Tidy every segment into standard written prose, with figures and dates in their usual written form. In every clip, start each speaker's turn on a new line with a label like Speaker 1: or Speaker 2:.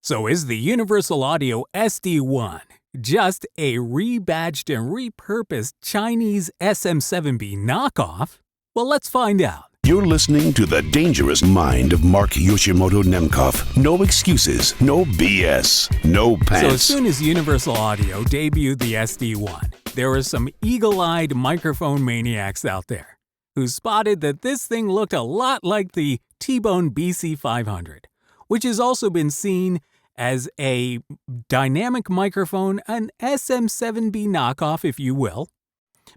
Speaker 1: So is the Universal Audio SD-1 just a rebadged and repurposed Chinese SM7b knockoff? Well, let's find out.
Speaker 2: You're listening to The Dangerous Mind of Mark Yoshimoto Nemcoff. No excuses, no BS, no pants.
Speaker 1: So as soon as Universal Audio debuted the SD-1, there were some eagle-eyed microphone maniacs out there who spotted that this thing looked a lot like the T-Bone BC500, which has also been seen as a dynamic microphone, an SM7b knockoff, if you will,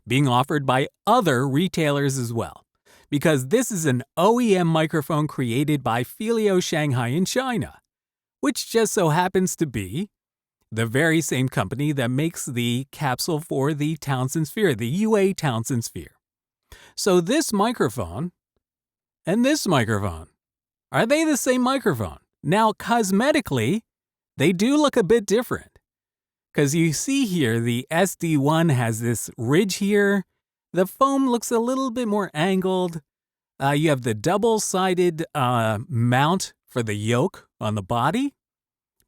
Speaker 1: being offered by other retailers as well, because this is an OEM microphone created by Filio Shanghai in China, which just so happens to be the very same company that makes the capsule for the Townsend Sphere, the UA Townsend Sphere. So this microphone and this microphone, are they the same microphone? Now, cosmetically, they do look a bit different, because you see here the SD-1 has this ridge here. The foam looks a little bit more angled. You have the double-sided mount for the yoke on the body,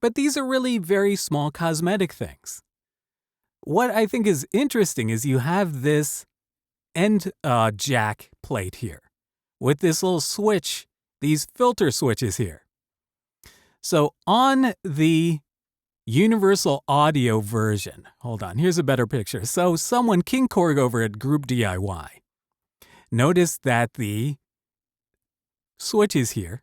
Speaker 1: but these are really very small cosmetic things. What I think is interesting is you have this end jack plate here with this little switch, these filter switches here. So on the Universal Audio version, hold on, here's a better picture. So someone, King Korg over at Group DIY, noticed that the switches here,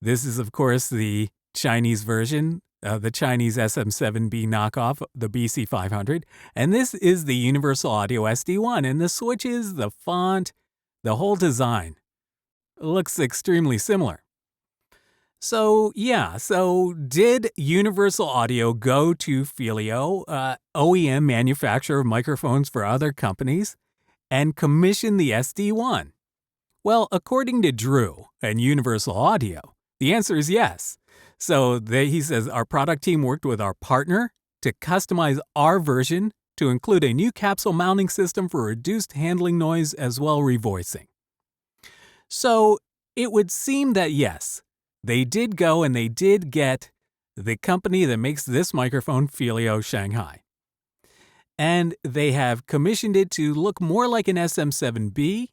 Speaker 1: this is of course the Chinese version, the Chinese SM7b knockoff, the BC500, and this is the Universal Audio SD-1, and the switches, the font, the whole design looks extremely similar. So did Universal Audio go to Filio, OEM manufacturer of microphones for other companies, and commission the SD-1? Well, according to Drew and Universal Audio, the answer is yes. So he says, our product team worked with our partner to customize our version to include a new capsule mounting system for reduced handling noise as well revoicing. So it would seem that yes, they did go and they did get the company that makes this microphone, Filio Shanghai. And they have commissioned it to look more like an SM7B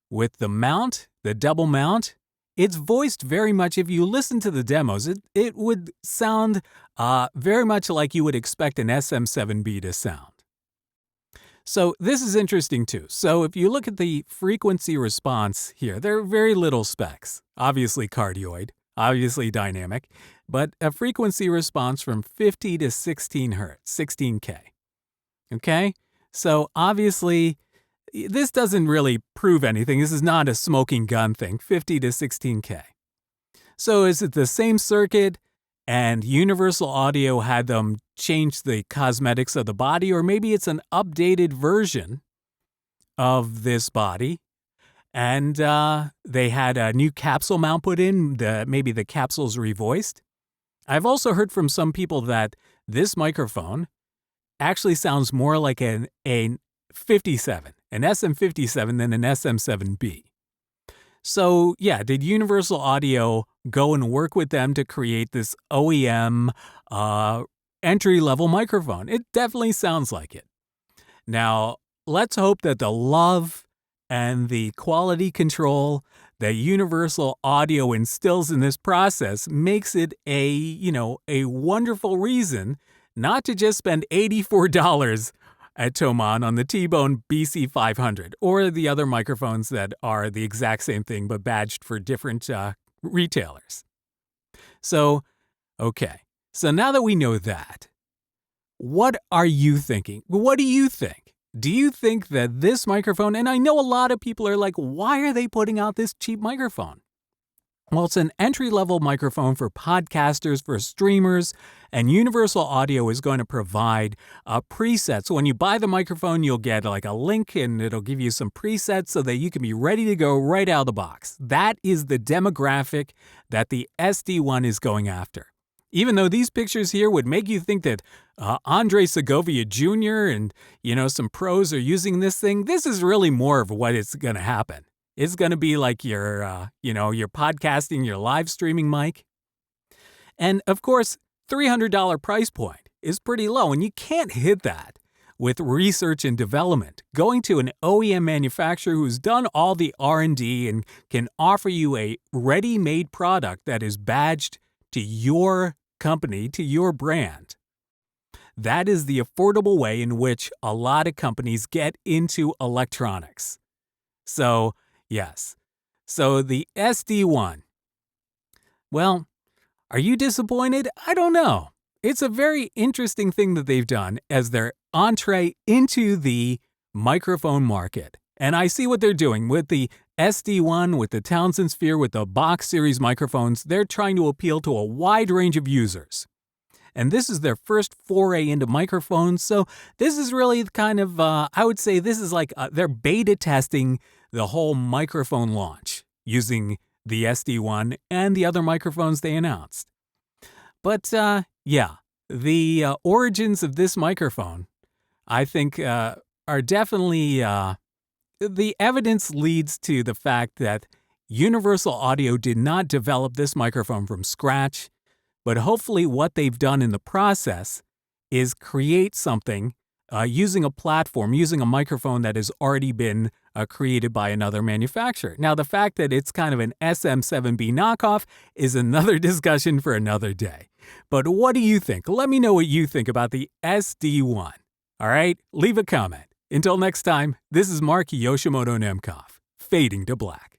Speaker 1: with the mount, the double mount. It's voiced very much, if you listen to the demos, it would sound very much like you would expect an SM7B to sound. So this is interesting too. So if you look at the frequency response here, there are very little specs. Obviously cardioid, obviously dynamic, but a frequency response from 50 to 16 hertz, 16K. Okay? So obviously, this doesn't really prove anything. This is not a smoking gun thing, 50 to 16K. So is it the same circuit and Universal Audio had them change the cosmetics of the body, or maybe it's an updated version of this body and they had a new capsule mount put in, maybe the capsule's revoiced? I've also heard from some people that this microphone actually sounds more like an 57, an SM57 than an SM7B. So yeah, did Universal Audio go and work with them to create this OEM entry-level microphone? It definitely sounds like it. Now, let's hope that the love and the quality control that Universal Audio instills in this process makes it a wonderful reason not to just spend $84 at Thomann on the T-Bone BC500 or the other microphones that are the exact same thing but badged for different retailers. So, okay. So now that we know that, what are you thinking? What do you think? Do you think that this microphone, and I know a lot of people are like, why are they putting out this cheap microphone? Well, it's an entry-level microphone for podcasters, for streamers, and Universal Audio is going to provide a preset. So when you buy the microphone, you'll get like a link and it'll give you some presets so that you can be ready to go right out of the box. That is the demographic that the SD-1 is going after. Even though these pictures here would make you think that Andre Segovia Jr. and, some pros are using this thing, this is really more of what is going to happen. It's going to be like your podcasting, your live streaming mic. And of course, $300 price point is pretty low, and you can't hit that with research and development. Going to an OEM manufacturer who's done all the R&D and can offer you a ready-made product that is badged to your company, to your brand. That is the affordable way in which a lot of companies get into electronics. So, yes. So the SD-1. Well, are you disappointed? I don't know. It's a very interesting thing that they've done as their entree into the microphone market. And I see what they're doing with the SD-1, with the Townsend Sphere, with the Box Series microphones. They're trying to appeal to a wide range of users. And this is their first foray into microphones. So this is really kind of, I would say this is like they're beta testing the whole microphone launch using the SD-1 and the other microphones they announced. But yeah, the origins of this microphone, I think, are definitely, the evidence leads to the fact that Universal Audio did not develop this microphone from scratch, but hopefully what they've done in the process is create something using a platform, using a microphone that has already been created by another manufacturer. Now, the fact that it's kind of an SM7b knockoff is another discussion for another day. But what do you think? Let me know what you think about the SD-1. All right? Leave a comment. Until next time, this is Mark Yoshimoto Nemcoff, fading to black.